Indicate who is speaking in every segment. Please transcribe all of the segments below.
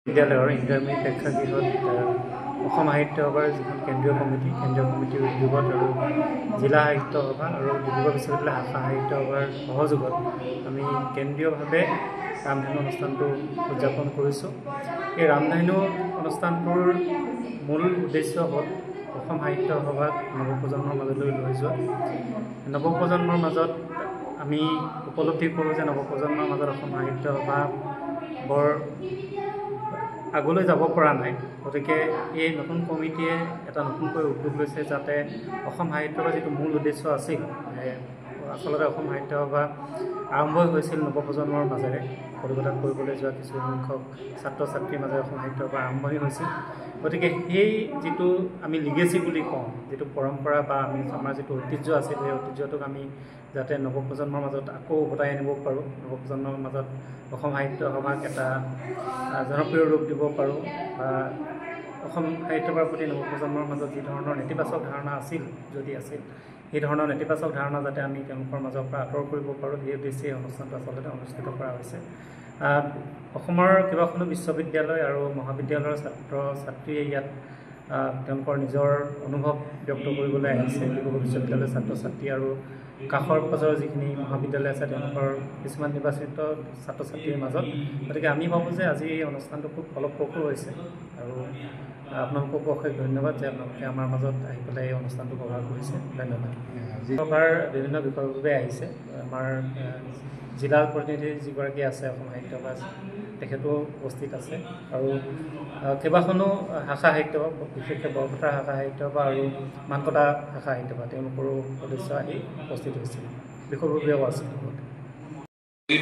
Speaker 1: বিদ্যালয়ৰ ইণ্টাৰমিডিয়েট প্ৰেক্ষাগৃহত অসম সাহিত্য সভাৰ যিখন কেন্দ্ৰীয় কমিটিৰ উদ্যোগত আৰু জিলা সাহিত্য সভা আৰু ডিব্ৰুগড় বিশ্ববিদ্যালয় শাখা সাহিত্য সভাৰ সহযোগত আমি কেন্দ্ৰীয়ভাৱে ৰামধেনু অনুষ্ঠানটো উদযাপন কৰিছোঁ। এই ৰামধেনু অনুষ্ঠানটোৰ মূল উদ্দেশ্য হ'ল অসম সাহিত্য সভাক নৱপ্ৰজন্মৰ মাজলৈ লৈ যোৱা। নৱপ্ৰজন্মৰ মাজত আমি উপলব্ধি কৰোঁ যে নৱপ্ৰজন্মৰ মাজত অসম সাহিত্য সভা বৰ আগলৈ যাব পৰা নাই। গতিকে এই নতুন কমিটিয়ে এটা নতুনকৈ উদ্যোগ লৈছে যাতে অসম সাহিত্য সভাৰ যিটো মূল উদ্দেশ্য আছিল, আচলতে অসম সাহিত্য সভা আৰম্ভই হৈছিল নৱপ্ৰজন্মৰ মাজেৰে। কলিকতাত কৰিবলৈ যোৱা কিছুসংখ্যক ছাত্ৰ ছাত্ৰীৰ মাজেৰে অসম সাহিত্য সভা আৰম্ভণি হৈছিল। গতিকে সেই যিটো আমি লিগেচি বুলি কওঁ, যিটো পৰম্পৰা বা আমাৰ যিটো ঐতিহ্য আছিল, সেই ঐতিহ্যটোক আমি যাতে নৱপ্ৰজন্মৰ মাজত আকৌ উভতাই আনিব পাৰোঁ, নৱপ্ৰজন্মৰ মাজত অসম সাহিত্য সভাক এটা জনপ্ৰিয় ৰূপ দিব পাৰোঁ, বা অসম সাহিত্য সভাৰ প্ৰতি নৱপ্ৰজন্মৰ মাজত যি ধৰণৰ নেতিবাচক ধাৰণা আছিল, সেই ধৰণৰ নেতিবাচক ধাৰণা যাতে আমি তেওঁলোকৰ মাজৰ পৰা আঁতৰ কৰিব পাৰোঁ, সেই উদ্দেশ্যে এই অনুষ্ঠানটো আচলতে অনুষ্ঠিত কৰা হৈছে। অসমৰ কেইবাখনো বিশ্ববিদ্যালয় আৰু মহাবিদ্যালয়ৰ ছাত্ৰ ছাত্ৰীয়ে ইয়াত তেওঁলোকৰ নিজৰ অনুভৱ ব্যক্ত কৰিবলৈ আহিছে। ডিব্ৰুগড় বিশ্ববিদ্যালয়ৰ ছাত্ৰ ছাত্ৰী আৰু কাষৰ পাজৰ যিখিনি মহাবিদ্যালয় আছে তেওঁলোকৰ কিছুমান নিৰ্বাচিত ছাত্ৰ ছাত্ৰীৰ মাজত। গতিকে আমি ভাবোঁ যে আজি এই অনুষ্ঠানটো খুব ফলপ্ৰসূ হৈছে আৰু আপোনালোককো অশেষ ধন্যবাদ যে আপোনালোকে আমাৰ মাজত আহি পেলাই এই অনুষ্ঠানটো কভাৰ কৰিছে। ধন্যবাদ। সভাৰ বিভিন্ন বিষয়ৰ বাবে আহিছে। আমাৰ জিলাৰ প্ৰতিনিধি যিগৰাকী আছে অসম সাহিত্য সভা, তেখেতো উপস্থিত আছে আৰু কেইবাখনো শাখা সাহিত্য সভা, বিশেষকৈ বৰপথাৰ শাখা সাহিত্য সভা আৰু মানকটা শাখা সাহিত্য সভা, তেওঁলোকৰো সদস্য আহি উপস্থিত হৈছিল। বিষয়ববীয়াও আছিল।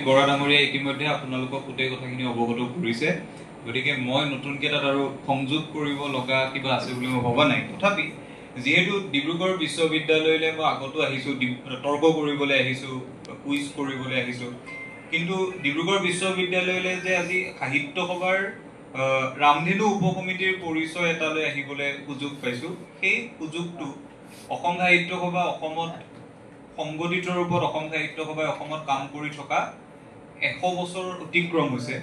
Speaker 2: বৰা ডাঙৰীয়া ইতিমধ্যে আপোনালোকক গোটেই কথাখিনি অৱগত কৰিছে। গতিকে মই নতুনকৈ তাত আৰু সংযোগ কৰিব লগা কিবা আছে বুলি মই ভবা নাই। তথাপি যিহেতু ডিব্ৰুগড় বিশ্ববিদ্যালয়লৈ মই আগতো আহিছোঁ, তৰ্ক কৰিবলৈ আহিছোঁ, কুইজ কৰিবলৈ আহিছোঁ, কিন্তু ডিব্ৰুগড় বিশ্ববিদ্যালয়লৈ যে আজি সাহিত্য সভাৰ ৰামধেনু উপ সমিতিৰ পৰিচয় এটালৈ আহিবলৈ সুযোগ পাইছোঁ, সেই সুযোগটো অসম সাহিত্য সভা অসমত সংগঠিত ৰূপত অসম সাহিত্য সভাই অসমত কাম কৰি থকা 100 বছৰ অতিক্ৰম হৈছে।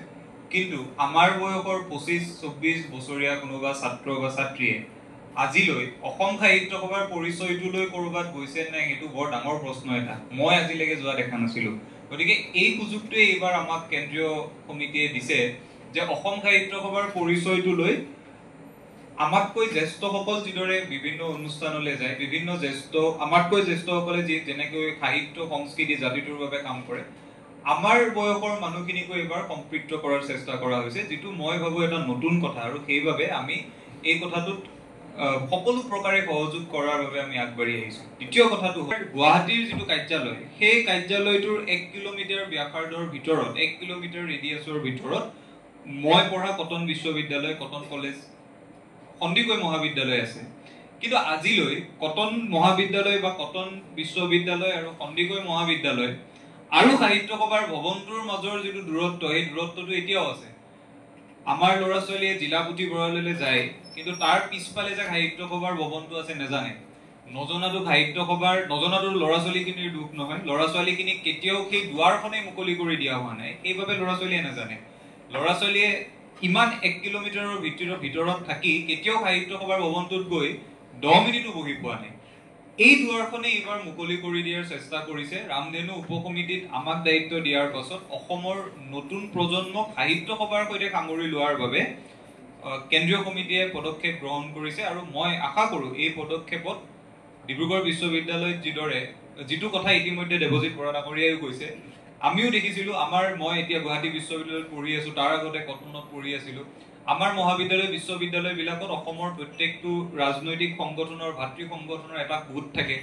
Speaker 2: কিন্তু আমাৰ বয়সৰ 25-24 বছৰীয়া কোনোবা ছাত্ৰ বা ছাত্ৰীয়ে আজিলৈ অসম সাহিত্য সভাৰ পৰিচয়টোলৈ ক'ৰবাত গৈছে নাই, সেইটো বৰ ডাঙৰ প্ৰশ্ন এটা। মই আজিলৈকে যোৱা দেখা নাছিলোঁ। গতিকে এই সুযোগটোৱে এইবাৰ আমাক কেন্দ্ৰীয় সমিতিয়ে দিছে যে অসম সাহিত্য সভাৰ পৰিচয়টোলৈ আমাতকৈ জ্যেষ্ঠসকল যিদৰে বিভিন্ন অনুষ্ঠানলৈ যায়, বিভিন্ন আমাতকৈ জ্যেষ্ঠসকলে যেনেকৈ সাহিত্য সংস্কৃতি জাতিটোৰ বাবে কাম কৰে, আমাৰ বয়সৰ মানুহখিনিকো এইবাৰ সম্পৃক্ত কৰাৰ চেষ্টা কৰা হৈছে, যিটো মই ভাবোঁ এটা নতুন কথা। আৰু সেইবাবে আমি এই কথাটোত সকলো প্ৰকাৰে সহযোগ কৰাৰ বাবে আমি আগবাঢ়ি আহিছোঁ। দ্বিতীয় কথাটো হ'ল গুৱাহাটীৰ যিটো কাৰ্যালয়, সেই কাৰ্যালয়টোৰ 1 কিলোমিটাৰ ব্যাসাৰ্ধৰ ভিতৰত, 1 কিলোমিটাৰ ৰেডিয়াছৰ ভিতৰত মই পঢ়া কটন বিশ্ববিদ্যালয়, কটন কলেজ, সন্দিকৈ মহাবিদ্যালয় আছে। কিন্তু আজিলৈ কটন মহাবিদ্যালয় বা কটন বিশ্ববিদ্যালয় আৰু সন্দিকৈ মহাবিদ্যালয় আৰু সাহিত্য সভাৰ ভৱনটোৰ মাজৰ যিটো দূৰত্ব, সেই দূৰত্বটো এতিয়াও আছে। আমাৰ ল'ৰা ছোৱালীয়ে জিলা পুথিভঁৰাললৈ যায়, কিন্তু তাৰ পিছফালে যে সাহিত্য সভাৰ ভৱনটো আছে নেজানে। নজনাটো ল'ৰা ছোৱালীখিনিৰ দুখ নহয়, ল'ৰা ছোৱালীখিনিক কেতিয়াও সেই দুৱাৰখনেই মুকলি কৰি দিয়া হোৱা নাই, সেইবাবে ল'ৰা ছোৱালীয়ে নাজানে। ল'ৰা ছোৱালীয়ে ইমান 1 কিলোমিটাৰৰ ভিতৰত থাকি কেতিয়াও সাহিত্য সভাৰ ভৱনটোত গৈ 10 মিনিটো বহি পোৱা নাই। এই দুৱাৰখনে এইবাৰ মুকলি কৰি দিয়াৰ চেষ্টা কৰিছে। ৰামধেনু উপ সমিতিত আমাক দায়িত্ব দিয়াৰ পাছত অসমৰ নতুন প্ৰজন্মক সাহিত্য সভাৰ সৈতে সামৰি লোৱাৰ বাবে কেন্দ্ৰীয় সমিতিয়ে পদক্ষেপ গ্ৰহণ কৰিছে। আৰু মই আশা কৰোঁ এই পদক্ষেপত ডিব্ৰুগড় বিশ্ববিদ্যালয়ত যিটো কথা ইতিমধ্যে দেৱজিৎ বৰা ডাঙৰীয়াইও কৈছে, আমিও দেখিছিলোঁ। মই এতিয়া গুৱাহাটী বিশ্ববিদ্যালয়ত পঢ়ি আছোঁ, তাৰ আগতে কটনত পঢ়ি আছিলোঁ। আমাৰ মহাবিদ্যালয় বিশ্ববিদ্যালয়বিলাকত অসমৰ প্ৰত্যেকটো ৰাজনৈতিক সংগঠনৰ, ভাতৃ সংগঠনৰ এটা গোট থাকে,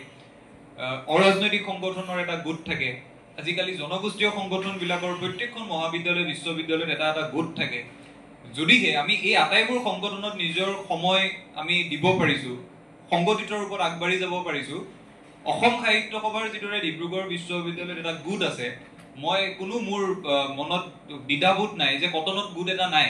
Speaker 2: অৰাজনৈতিক সংগঠনৰ এটা গোট থাকে। আজিকালি জনগোষ্ঠীয় সংগঠনবিলাকৰ প্ৰত্যেকখন মহাবিদ্যালয় বিশ্ববিদ্যালয়ত এটা এটা গোট থাকে। যদিহে আমি এই আটাইবোৰ সংগঠনত নিজৰ সময় আমি দিব পাৰিছোঁ, সংগঠিত ৰূপত আগবাঢ়ি যাব পাৰিছোঁ, অসম সাহিত্য সভাৰ যিদৰে ডিব্ৰুগড় বিশ্ববিদ্যালয়ত এটা গোট আছে, মোৰ মনত দ্বিধাবোধ নাই যে কটনত গোট এটা নাই।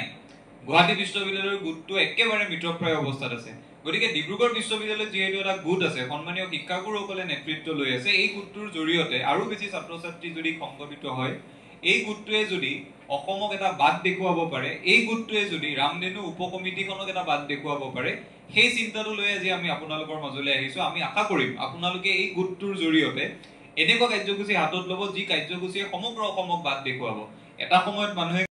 Speaker 2: গুৱাহাটী বিশ্ববিদ্যালয়ৰ গোটটো একেবাৰে মৃতপ্ৰায় অৱস্থাত আছে। গতিকে ডিব্ৰুগড় বিশ্ববিদ্যালয়ত যিহেতু এটা গোট আছে, সন্মানীয় শিক্ষাগুৰুসকলে নেতৃত্ব লৈ আছে, এই গোটটোৰ জৰিয়তে আৰু বেছি ছাত্ৰ ছাত্ৰী যদি সংগঠিত হয়, এই গোটটোৱে যদি অসমক এটা বাট দেখুৱাব পাৰে, এই গোটটোৱে যদি ৰামধেনু উপ কমিটিখনক এটা বাট দেখুৱাব পাৰে, সেই চিন্তাটো লৈ আজি আমি আপোনালোকৰ মাজলৈ আহিছো। আমি আশা কৰিম আপোনালোকে এই গোটটোৰ জৰিয়তে এনেকুৱা কাৰ্যসূচী হাতত ল'ব যি কাৰ্যসূচীয়ে সমগ্ৰ অসমক বাট দেখুৱাব। এটা সময়ত মানুহে